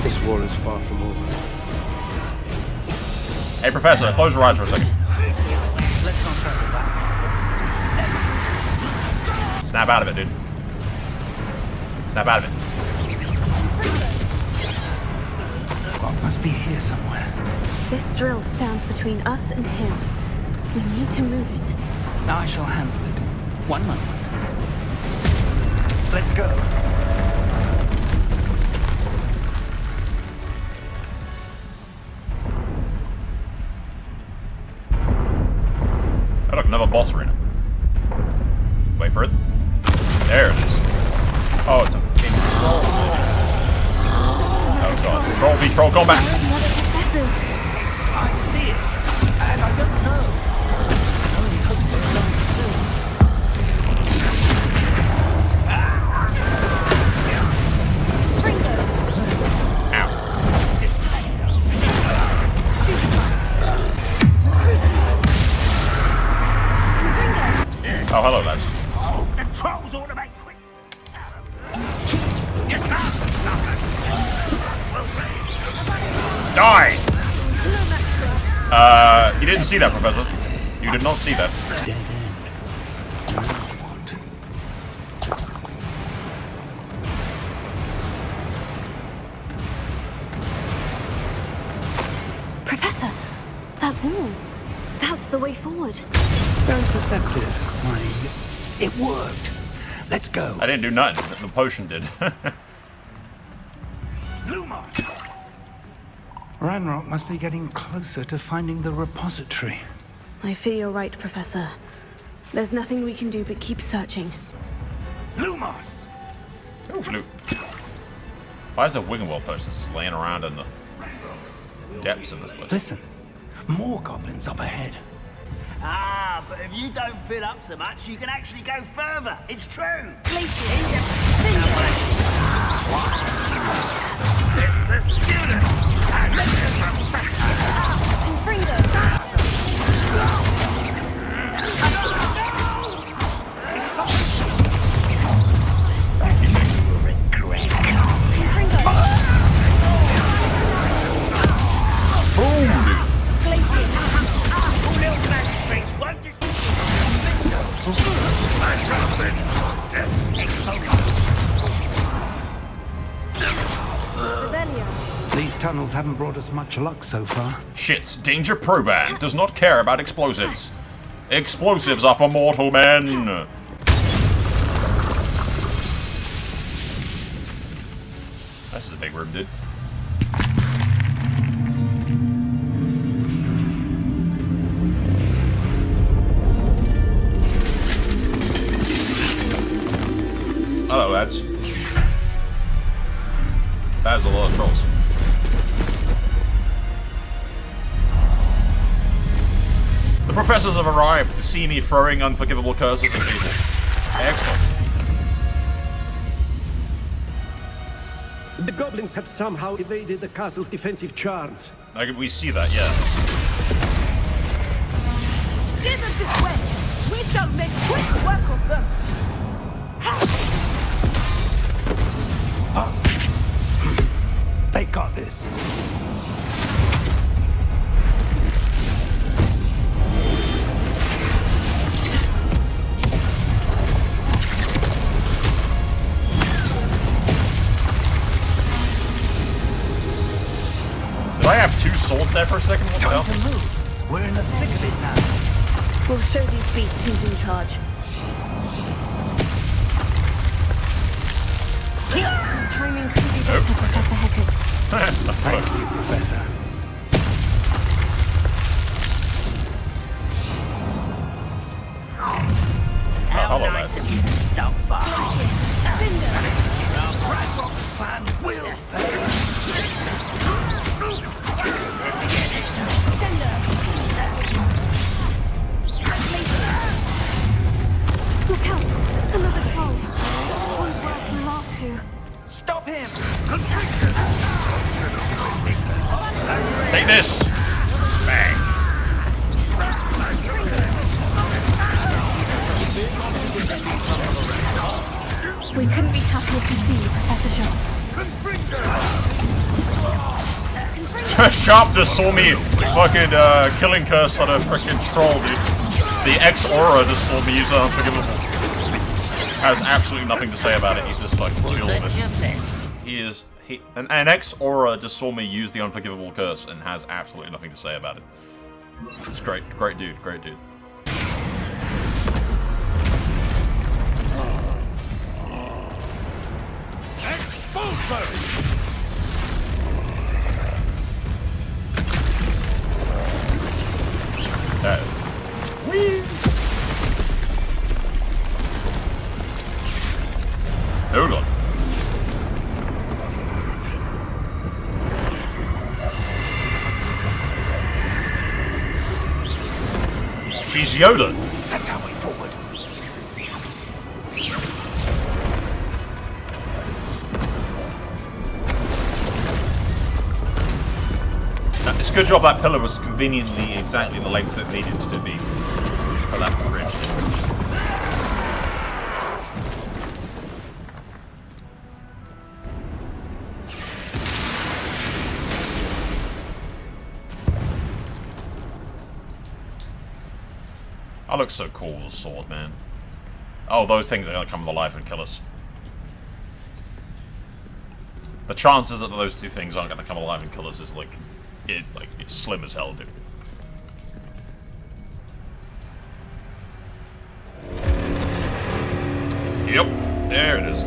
This war is far from over. Hey, Professor, close your eyes for a second. Let's not try to back. Snap out of it, dude. Snap out of it. God must be here somewhere. This drill stands between us and him. We need to move it. I shall handle it. One moment. Let's go. Oh, look, another boss arena. Wait for it. There it is. Oh, it's a fucking troll. Oh god. Troll v troll combat. Where are the other professors? I see it, and I don't know. I only hope they're done soon. Fringo! Ow. Stupid! Crucio! Fringo! Oh, hello, lads. The trolls ought to make quick. Die! No match for us. You didn't see that, Professor. You did not see that. Professor, that wall. That's the way forward. Very perceptive, mind. It worked. Let's go. I didn't do nothing. The potion did. Lumos! Ranrock must be getting closer to finding the repository. I fear you're right, Professor. There's nothing we can do but keep searching. Lumos! Oh, loot. Why is there Wiggenwell potion just laying around in the depths of this place? Listen, more goblins up ahead. Ah, but if you don't fill up so much, you can actually go further. It's true. Glacier! It's the student and the professor. And Fringo! Fringo! Boom, dude. Glacier! All little magistrates won't just... Revelio! These tunnels haven't brought us much luck so far. Shit, Danger Proband does not care about explosives. Explosives are for mortal men. This is a big room, dude. Hello, lads. That is a lot of trolls. The professors have arrived to see me throwing unforgivable curses at people. Excellent. The goblins have somehow evaded the castle's defensive charms. We see that, yeah. Steer them this way. We shall make quick work of them. They got this. Did I have two swords there for a second? What the hell? Time to move. We're in the thick of it now. We'll show these beasts who's in charge. Timing could be better, Professor Hecat. Thank you, Professor. How hello, nice lad. of you to stop by. Ranrock's plan will fail. Let's get it. Look out! Another troll. One's worse than the last two. Stop him! Take this! Bang! We couldn't be happier to see you, Professor Sharp. Sharp just saw me fucking killing curse on a freaking troll, dude. The ex-aura just saw me use Unforgivable. Has absolutely nothing to say about it. He's just like chill with it. An ex-aura just saw me use the Unforgivable curse and has absolutely nothing to say about it. It's great, great dude, great dude. Whee! Hold on. He's Yoda. That's our way forward. It's a good job that pillar was conveniently exactly the length it needed to be for that bridge. That looks so cool with a sword, man. Oh, those things are gonna come to life and kill us. The chances that those two things aren't gonna come alive and kill us is like it's slim as hell, dude. Yep, there it is.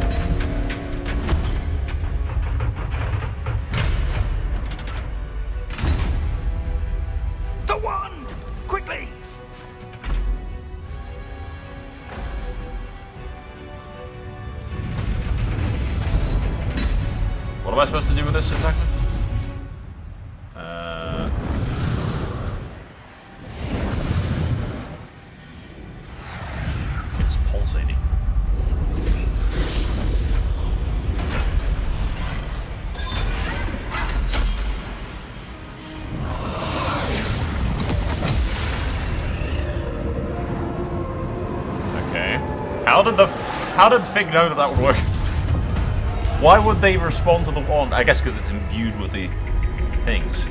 The wand! Quickly! What am I supposed to do with this exactly? It's pulsating. Okay. How did Fig know that that would work? Why would they respond to the wand? I guess because it's imbued with the things.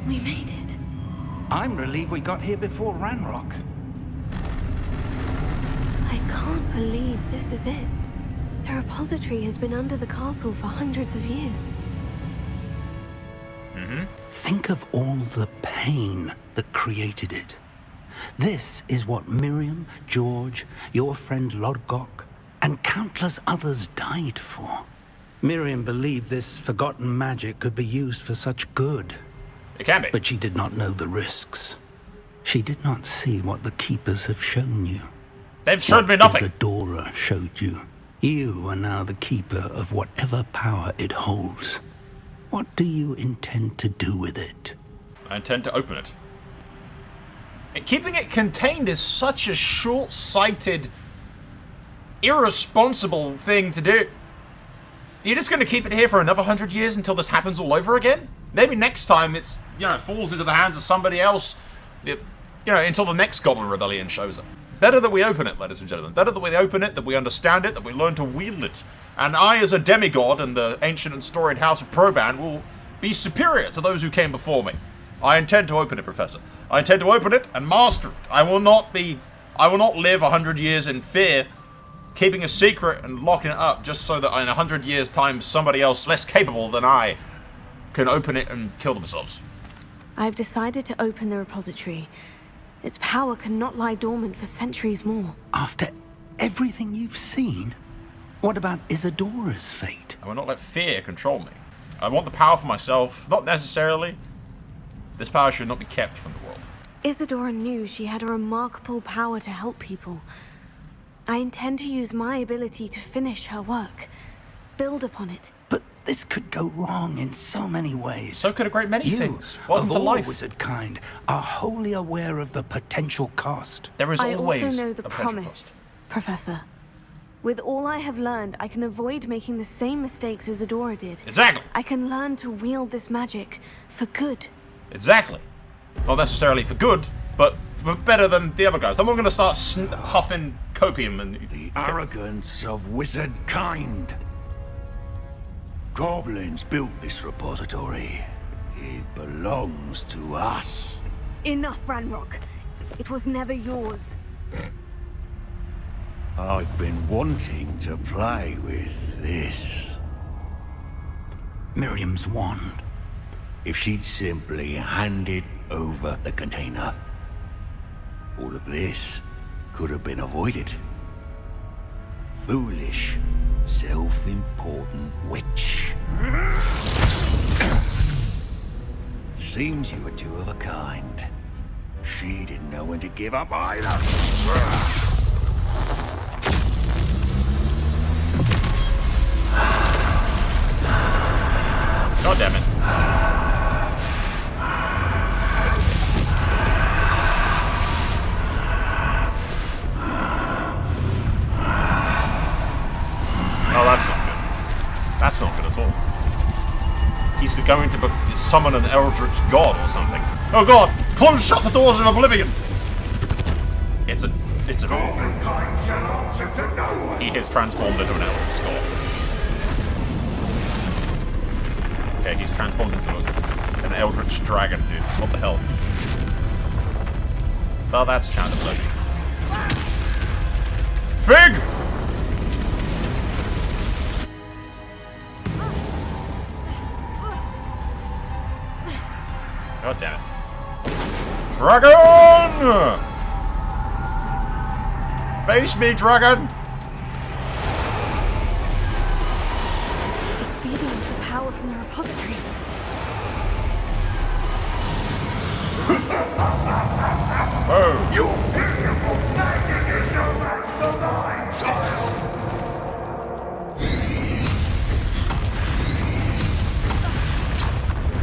We made it. I'm relieved we got here before Ranrock. I can't believe this is it. The repository has been under the castle for hundreds of years. Think of all the pain that created it. This is what Miriam, George, your friend Lodgok, and countless others died for. Miriam believed this forgotten magic could be used for such good. It can be. But she did not know the risks. She did not see what the Keepers have shown you. They've showed me nothing. Isadora showed you. You are now the keeper of whatever power it holds. What do you intend to do with it? I intend to open it. Keeping it contained is such a short-sighted, irresponsible thing to do. You're just going to keep it here for another 100 years until this happens all over again? Maybe next time it's, falls into the hands of somebody else, until the next Goblin Rebellion shows up. Better that we open it, ladies and gentlemen. Better that we open it, that we understand it, that we learn to wield it. And I, as a demigod in the ancient and storied house of Proban, will be superior to those who came before me. I intend to open it, Professor. I intend to open it and master it. I will not live 100 years in fear, keeping a secret and locking it up just so that in 100 years' time somebody else less capable than I can open it and kill themselves. I've decided to open the repository. Its power cannot lie dormant for centuries more. After everything you've seen? What about Isadora's fate? I will not let fear control me. I want the power for myself, not necessarily. This power should not be kept from the world. Isadora knew she had a remarkable power to help people. I intend to use my ability to finish her work, build upon it. But this could go wrong in so many ways. So could a great many things. You, Welcome of to all life. wizard kind, are wholly aware of the potential cost. There is I always also know the a potential promise, Professor. With all I have learned, I can avoid making the same mistakes as Adora did. Exactly. I can learn to wield this magic for good. Exactly. Not necessarily for good, but for better than the other guys. I'm not going to start huffing copium and... The arrogance of wizard kind. Goblins built this repository. It belongs to us. Enough, Ranrock. It was never yours. I've been wanting to play with this. Miriam's wand. If she'd simply handed over the container, all of this could have been avoided. Foolish, self-important witch. Seems you were two of a kind. She didn't know when to give up either. God damn it. Oh, that's not good. That's not good at all. He's going to summon an eldritch god or something. Oh god! Close shut the doors of oblivion! It's an... He has transformed into an eldritch god. Okay, he's transformed into an eldritch dragon, dude. What the hell? Well, that's kind of lucky. Fig! God damn it. Dragon! Face me, dragon! It's feeding off the power from the repository. Whoa! Your beautiful magic is no match for mine, child!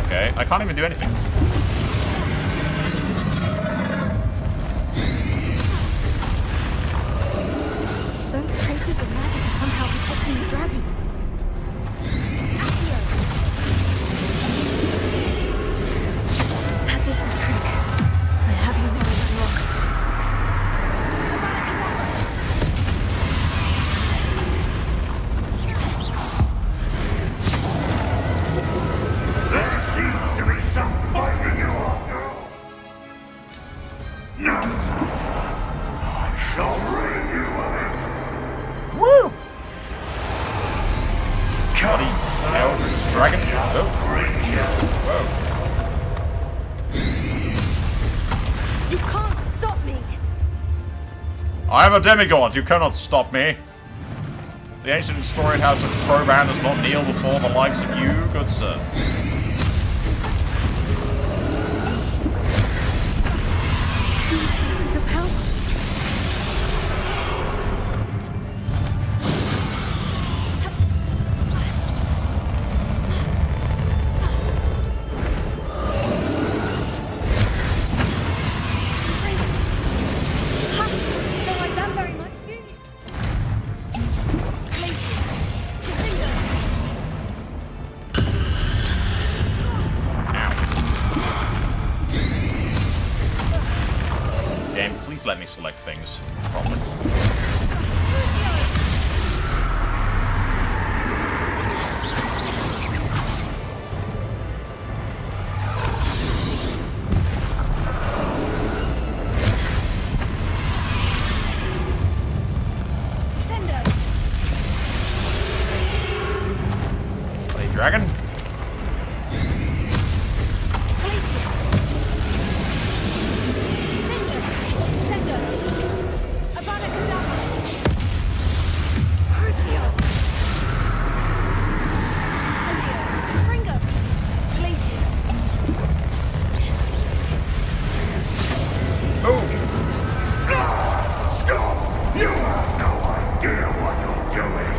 Okay, I can't even do anything. Those traces of magic are somehow protecting the dragon. That did the trick. I have you now, Ranrock. There seems to be some fighting you after all. No. I shall rid you of it. Woo! Bloody eldritch dragon. Oh. Whoa. You can't stop me! I am a demigod, you cannot stop me. The ancient and storied house of Proban does not kneel before the likes of you, good sir. Two sources of power. Ha! Don't like that very much, do you? Places. Game, please let me select things properly. Bloody dragon. Stop! You have no idea what you're doing.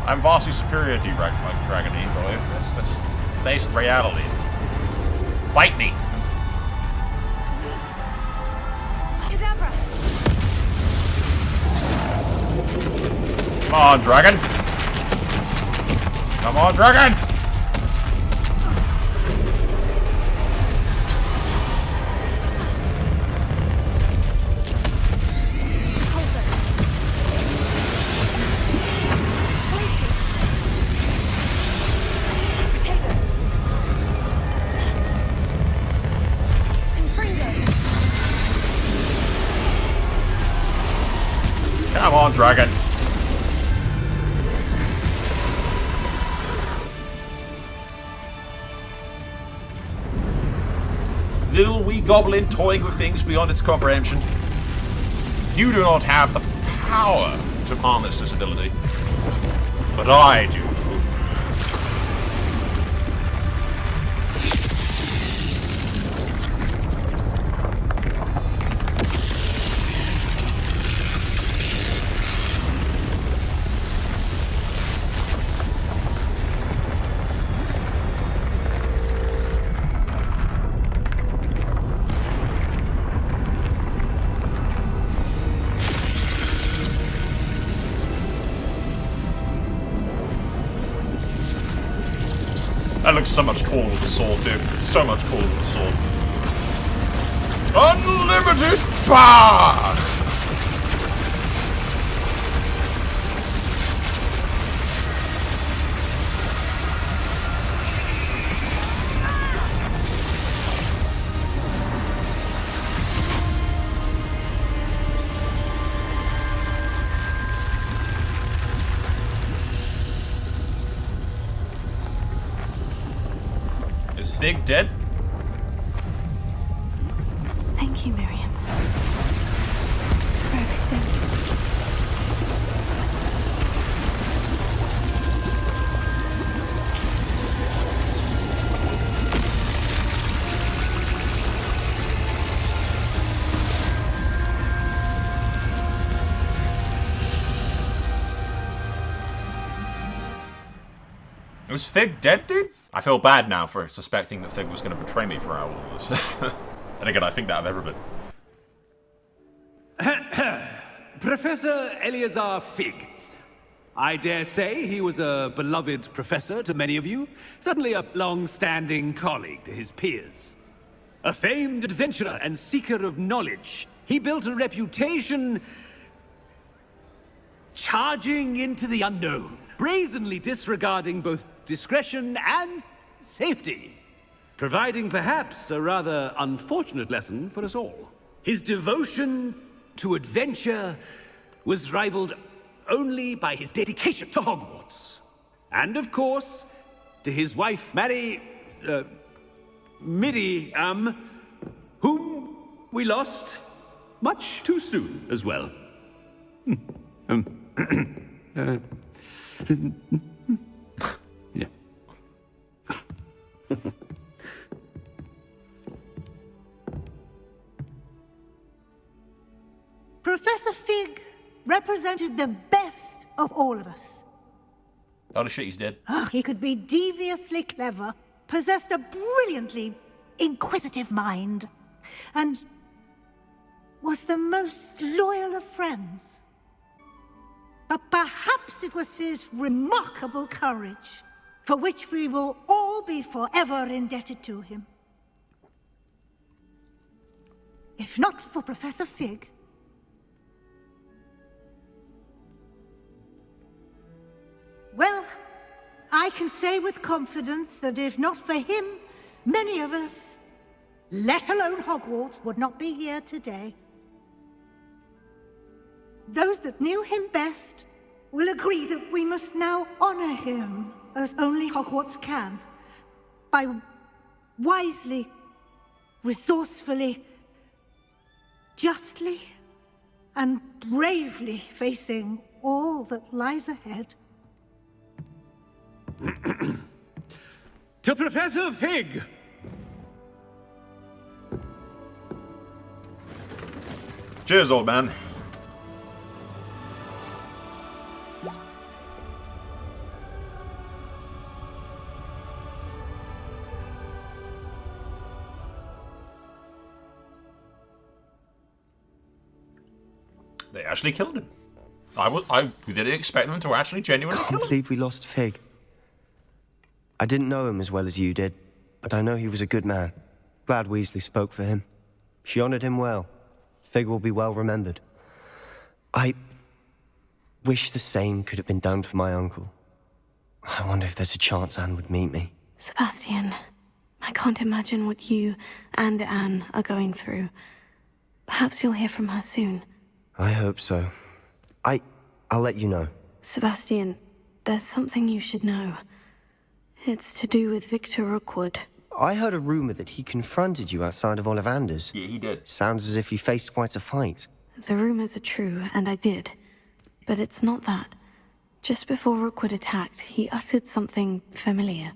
I'm vastly superior to you, Dragon Eagle. That's face reality. Bite me! on, dragon. Come on, dragon. Come on, dragon. Little wee goblin toying with things beyond its comprehension. You do not have the power to harness this ability, but I do. That looks so much cooler with the sword, dude. It's so much cooler with the sword. Unlimited power! Is Fig dead? Thank you, Miriam. For everything. Was Fig dead, dude? I feel bad now for suspecting that Fig was going to betray me for all of this. And again, I think that of everybody. Professor Eleazar Fig. I dare say he was a beloved professor to many of you, certainly a long-standing colleague to his peers. A famed adventurer and seeker of knowledge, he built a reputation charging into the unknown, brazenly disregarding both discretion and safety, providing perhaps a rather unfortunate lesson for us all. His devotion to adventure was rivaled only by his dedication to Hogwarts. And of course, to his wife, Miriam, whom we lost much too soon as well. Yeah. Professor Fig represented the best of all of us. Oh shit, he's dead. He could be deviously clever, possessed a brilliantly inquisitive mind, and was the most loyal of friends. But perhaps it was his remarkable courage, for which we will all be forever indebted to him. If not for Professor Fig, well, I can say with confidence that if not for him, many of us, let alone Hogwarts, would not be here today. Those that knew him best will agree that we must now honor him as only Hogwarts can, by wisely, resourcefully, justly, and bravely facing all that lies ahead. To Professor Fig! Cheers, old man. They actually killed him. We didn't expect them to actually genuinely I kill can't him. believe we lost Fig. I didn't know him as well as you did, but I know he was a good man. Glad Weasley spoke for him. She honored him well. Fig will be well remembered. I wish the same could have been done for my uncle. I wonder if there's a chance Anne would meet me. Sebastian, I can't imagine what you and Anne are going through. Perhaps you'll hear from her soon. I hope so. I'll let you know. Sebastian, there's something you should know. It's to do with Victor Rookwood. I heard a rumor that he confronted you outside of Ollivander's. Yeah, he did. Sounds as if he faced quite a fight. The rumors are true, and I did. But it's not that. Just before Rookwood attacked, he uttered something familiar.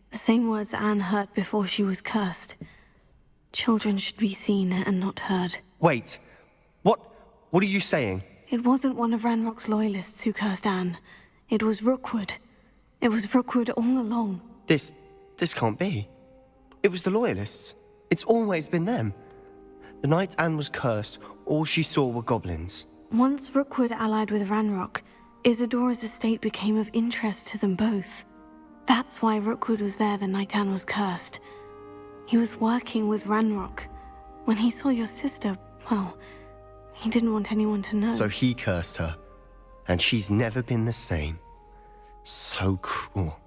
The same words Anne heard before she was cursed. Children should be seen and not heard. Wait. What are you saying? It wasn't one of Ranrock's loyalists who cursed Anne. It was Rookwood. It was Rookwood all along. This can't be. It was the Loyalists. It's always been them. The night Anne was cursed, all she saw were goblins. Once Rookwood allied with Ranrock, Isadora's estate became of interest to them both. That's why Rookwood was there the night Anne was cursed. He was working with Ranrock. When he saw your sister, well, he didn't want anyone to know. So he cursed her. And she's never been the same. So cruel.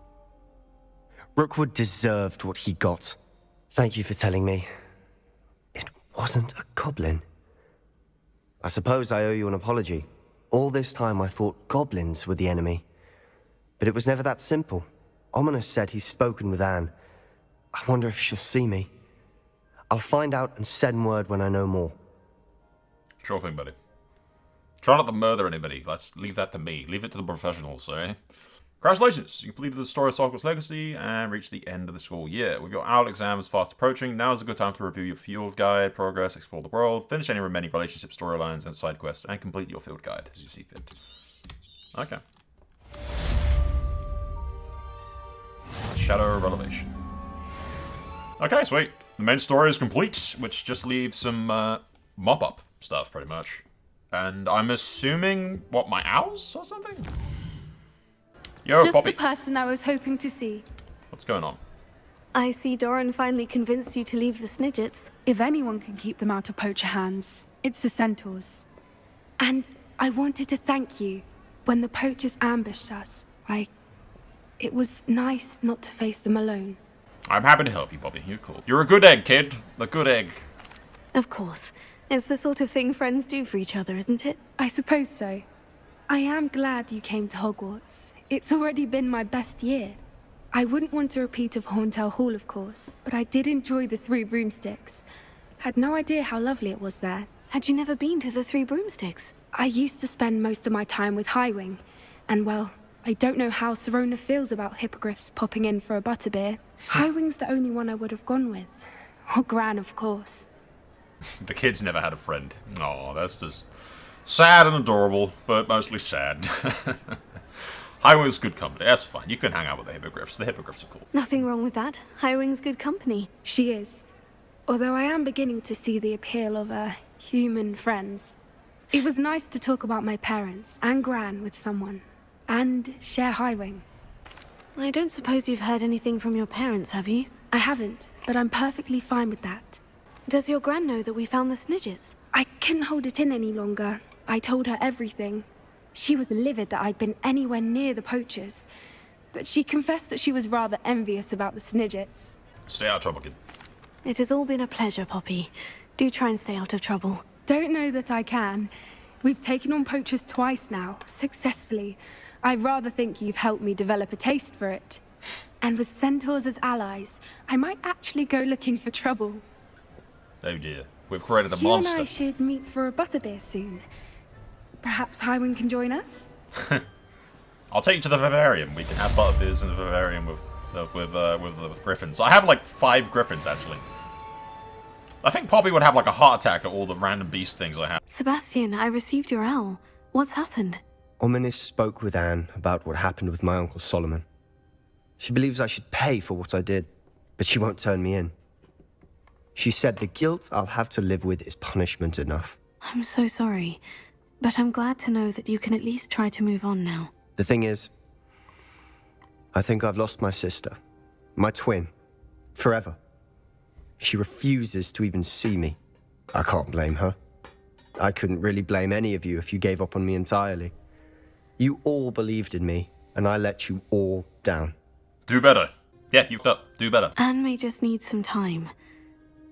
Rookwood deserved what he got. Thank you for telling me. It wasn't a goblin. I suppose I owe you an apology. All this time I thought goblins were the enemy. But it was never that simple. Ominous said he's spoken with Anne. I wonder if she'll see me. I'll find out and send word when I know more. Sure thing, buddy. Try not to murder anybody. Let's leave that to me. Leave it to the professionals, eh? Congratulations! You completed the story of Hogwarts Legacy and reached the end of the school year. With your OWL exams fast approaching, now is a good time to review your field guide, progress, explore the world, finish any remaining relationship storylines and side quests, and complete your field guide as you see fit. Okay. Shadow Revelation. Okay, sweet. The main story is complete, which just leaves some mop-up stuff, pretty much. And I'm assuming, what, my owls or something? Yo, Just Poppy. the person I was hoping to see. What's going on? I see Doran finally convinced you to leave the Snidgets. If anyone can keep them out of poacher hands, it's the centaurs. And I wanted to thank you. When the poachers ambushed us, it was nice not to face them alone. I'm happy to help you, Poppy. You're cool. You're a good egg, kid. A good egg. Of course. It's the sort of thing friends do for each other, isn't it? I suppose so. I am glad you came to Hogwarts. It's already been my best year. I wouldn't want a repeat of Horntail Hall, of course, but I did enjoy the Three Broomsticks. Had no idea how lovely it was there. Had you never been to the Three Broomsticks? I used to spend most of my time with Highwing, and well, I don't know how Serona feels about hippogriffs popping in for a butterbeer. Highwing's the only one I would have gone with. Or Gran, of course. The kids never had a friend. Aw, that's just sad and adorable, but mostly sad. Highwing's good company. That's fine. You can hang out with the hippogriffs. The hippogriffs are cool. Nothing wrong with that. Highwing's good company. She is. Although I am beginning to see the appeal of human friends. It was nice to talk about my parents and Gran with someone. And share Highwing. I don't suppose you've heard anything from your parents, have you? I haven't, but I'm perfectly fine with that. Does your Gran know that we found the Snidgets? I couldn't hold it in any longer. I told her everything. She was livid that I'd been anywhere near the poachers, but she confessed that she was rather envious about the Snidgets. Stay out of trouble, kid. It has all been a pleasure, Poppy. Do try and stay out of trouble. Don't know that I can. We've taken on poachers twice now, successfully. I rather think you've helped me develop a taste for it. And with centaurs as allies, I might actually go looking for trouble. Oh dear. We've created a You monster. and I should meet for a butterbeer soon. Perhaps Highwing can join us? I'll take you to the vivarium. We can have butterbeers in the vivarium with the griffins. I have like 5 griffins, actually. I think Poppy would have like a heart attack at all the random beast things I have. Sebastian, I received your owl. What's happened? Ominis spoke with Anne about what happened with my Uncle Solomon. She believes I should pay for what I did, but she won't turn me in. She said the guilt I'll have to live with is punishment enough. I'm so sorry. But I'm glad to know that you can at least try to move on now. The thing is, I think I've lost my sister, my twin, forever. She refuses to even see me. I can't blame her. I couldn't really blame any of you if you gave up on me entirely. You all believed in me, and I let you all down. Do better. Yeah, you've done. Do better. Anne may just need some time.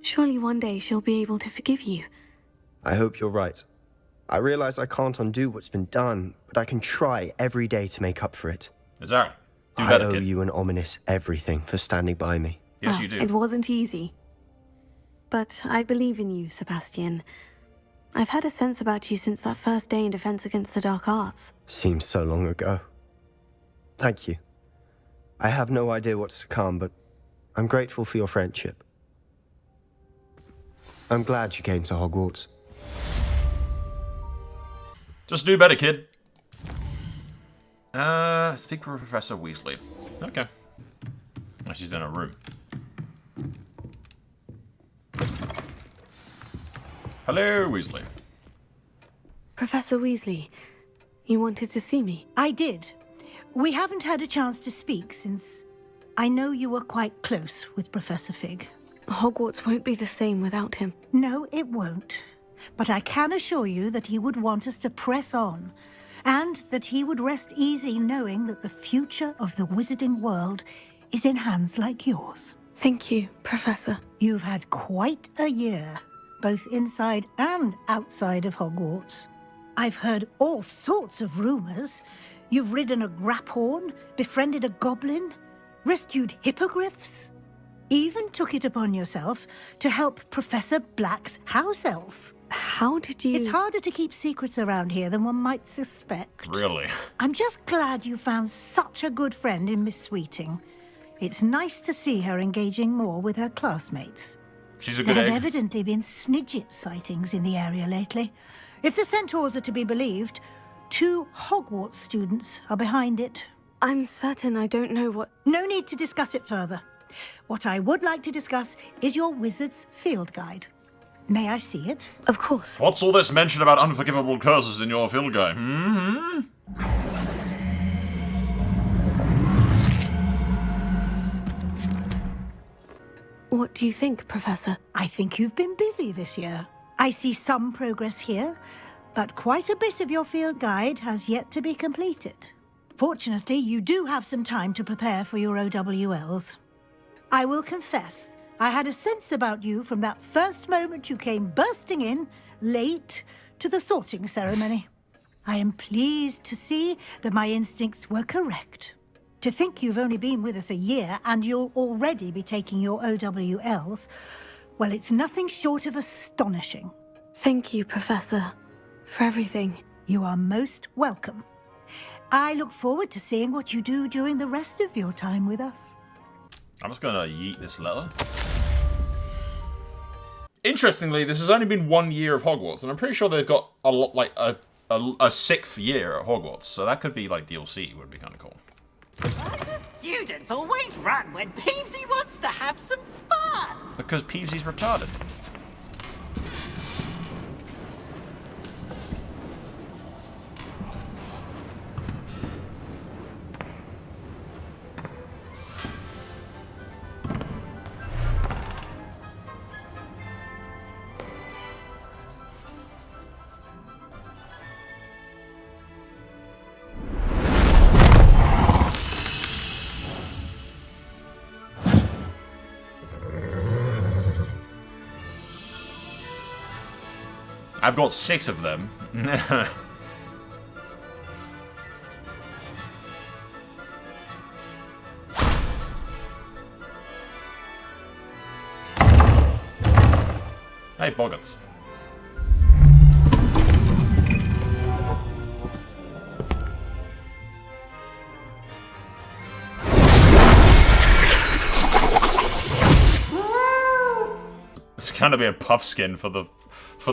Surely one day she'll be able to forgive you. I hope you're right. I realize I can't undo what's been done, but I can try every day to make up for it. Exactly. Do better, I owe kid. you and Ominous everything for standing by me. Yes, you do. It wasn't easy. But I believe in you, Sebastian. I've had a sense about you since that first day in Defense Against the Dark Arts. Seems so long ago. Thank you. I have no idea what's to come, but I'm grateful for your friendship. I'm glad you came to Hogwarts. Just do better, kid. Speak for Professor Weasley. Okay. Oh, she's in a room. Hello, Weasley. Professor Weasley, you wanted to see me? I did. We haven't had a chance to speak since I know you were quite close with Professor Fig. Hogwarts won't be the same without him. No, it won't. But I can assure you that he would want us to press on, and that he would rest easy knowing that the future of the wizarding world is in hands like yours. Thank you, Professor. You've had quite a year, both inside and outside of Hogwarts. I've heard all sorts of rumors. You've ridden a graphorn, befriended a goblin, rescued hippogriffs, even took it upon yourself to help Professor Black's house elf. How did you... It's harder to keep secrets around here than one might suspect. Really? I'm just glad you found such a good friend in Miss Sweeting. It's nice to see her engaging more with her classmates. She's a good There egg. have evidently been Snidget sightings in the area lately. If the Centaurs are to be believed, 2 Hogwarts students are behind it. I'm certain I don't know what... No need to discuss it further. What I would like to discuss is your wizard's field guide. May I see it? Of course. What's all this mention about unforgivable curses in your field guide? What do you think, Professor? I think you've been busy this year. I see some progress here, but quite a bit of your field guide has yet to be completed. Fortunately, you do have some time to prepare for your OWLs. I will confess, I had a sense about you from that first moment you came bursting in, late, to the sorting ceremony. I am pleased to see that my instincts were correct. To think you've only been with us a year and you'll already be taking your OWLs, well, it's nothing short of astonishing. Thank you, Professor, for everything. You are most welcome. I look forward to seeing what you do during the rest of your time with us. I'm just gonna yeet this letter. Interestingly, this has only been 1 year of Hogwarts, and I'm pretty sure they've got a lot, like a 6th year at Hogwarts, so that could be like DLC. Would be kind of cool. Students always run when Peevesy wants to have some fun. Because Peevesy's retarded. I've got 6 of them. Hey, Boggarts. It's gonna be a puff skin for the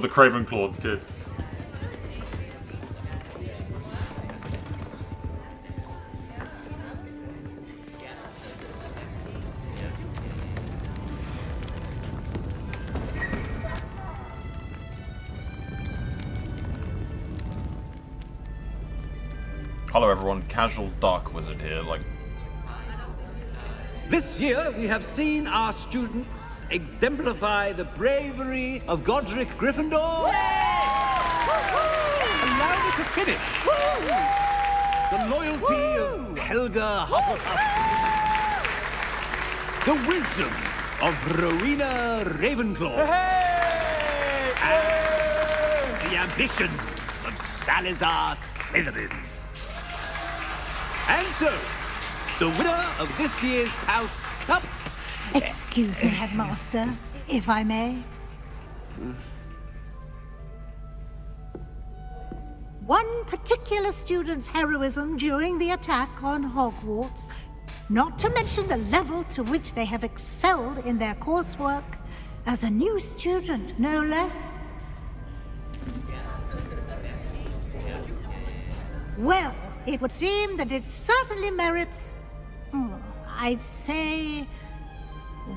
Cravenclaw kid. Hello everyone, casual dark wizard here, like... This year, we have seen our students exemplify the bravery of Godric Gryffindor. Allow me to finish. The loyalty of Helga Hufflepuff. The wisdom of Rowena Ravenclaw. And the ambition of Salazar Slytherin. And so, the winner of this year's House Cup... Excuse me, Headmaster, if I may. One particular student's heroism during the attack on Hogwarts, not to mention the level to which they have excelled in their coursework, as a new student, no less. Well, it would seem that it certainly merits, I'd say,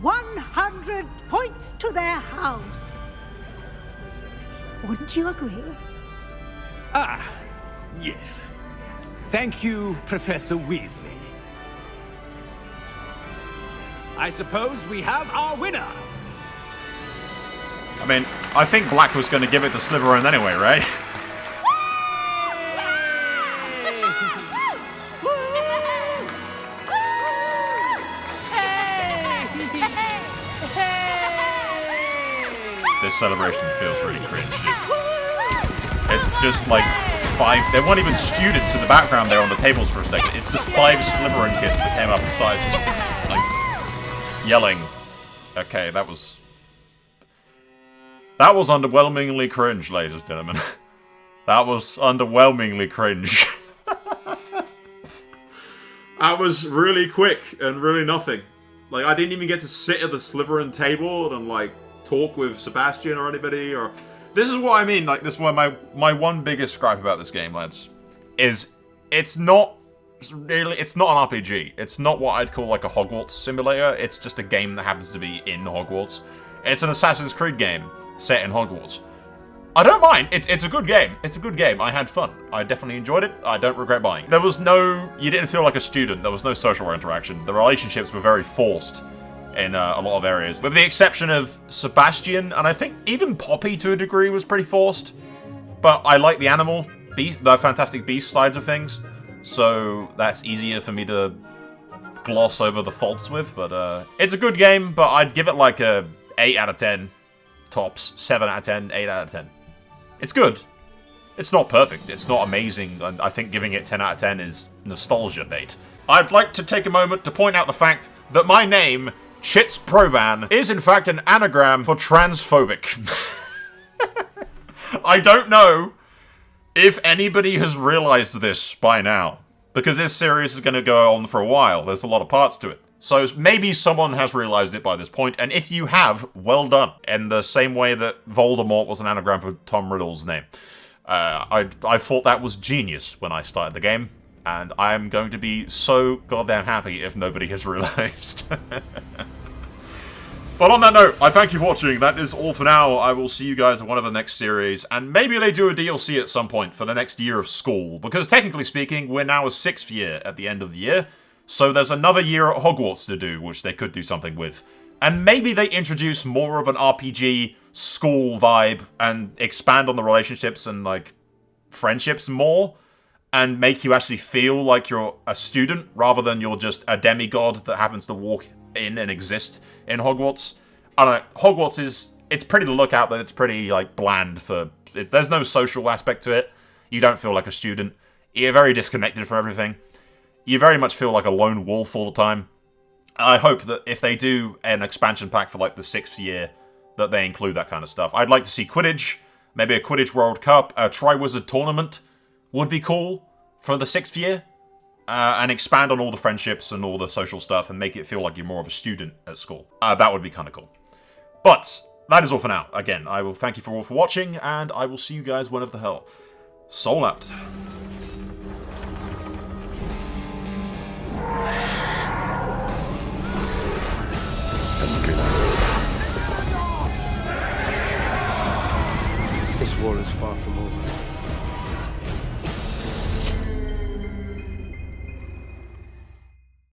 100 points to their house. Wouldn't you agree? Ah, yes. Thank you, Professor Weasley. I suppose we have our winner. I mean, I think Black was going to give it to Slytherin anyway, right? This celebration feels really cringe. It's just like 5... There weren't even students in the background there on the tables for a second. It's just 5 Slytherin kids that came up and started just, like, yelling. Okay, that was underwhelmingly cringe, ladies and gentlemen. That was underwhelmingly cringe. That was really quick and really nothing. Like, I didn't even get to sit at the Slytherin table and, like, talk with Sebastian or anybody, or... This is what I mean, like, this is why my one biggest gripe about this game, lads, is it's not an RPG. It's not what I'd call, like, a Hogwarts simulator. It's just a game that happens to be in Hogwarts. It's an Assassin's Creed game set in Hogwarts. I don't mind. It's a good game. It's a good game. I had fun. I definitely enjoyed it. I don't regret buying it. There was no... You didn't feel like a student. There was no social interaction. The relationships were very forced in a lot of areas. With the exception of Sebastian, and I think even Poppy to a degree was pretty forced. But I like the animal, the Fantastic Beast sides of things. So that's easier for me to gloss over the faults with. But it's a good game, but I'd give it like a 8 out of 10. Tops. 7 out of 10, 8 out of 10. It's good. It's not perfect. It's not amazing. And I think giving it 10 out of 10 is nostalgia bait. I'd like to take a moment to point out the fact that my name, Chits Proban, is in fact an anagram for transphobic. I don't know if anybody has realized this by now, because this series is going to go on for a while. There's a lot of parts to it. So maybe someone has realized it by this point, and if you have, well done. In the same way that Voldemort was an anagram for Tom Riddle's name. I thought that was genius when I started the game, and I'm going to be so goddamn happy if nobody has realized. But on that note, I thank you for watching. That is all for now. I will see you guys in one of the next series, and maybe they do a DLC at some point for the next year of school, because technically speaking, we're now a 6th year at the end of the year, so there's another year at Hogwarts to do, which they could do something with. And maybe they introduce more of an RPG school vibe and expand on the relationships and, like, friendships more, and make you actually feel like you're a student rather than you're just a demigod that happens to walk in and exist in Hogwarts. I don't know, Hogwarts it's pretty to look at, but it's pretty, like, bland for... There's no social aspect to it. You don't feel like a student. You're very disconnected from everything. You very much feel like a lone wolf all the time. I hope that if they do an expansion pack for, like, the 6th year, that they include that kind of stuff. I'd like to see Quidditch, maybe a Quidditch World Cup, a Triwizard Tournament would be cool for the 6th year. And expand on all the friendships and all the social stuff and make it feel like you're more of a student at school. That would be kind of cool. But that is all for now. Again, I will thank you all for watching, and I will see you guys whenever the hell. Soul out. This war is fought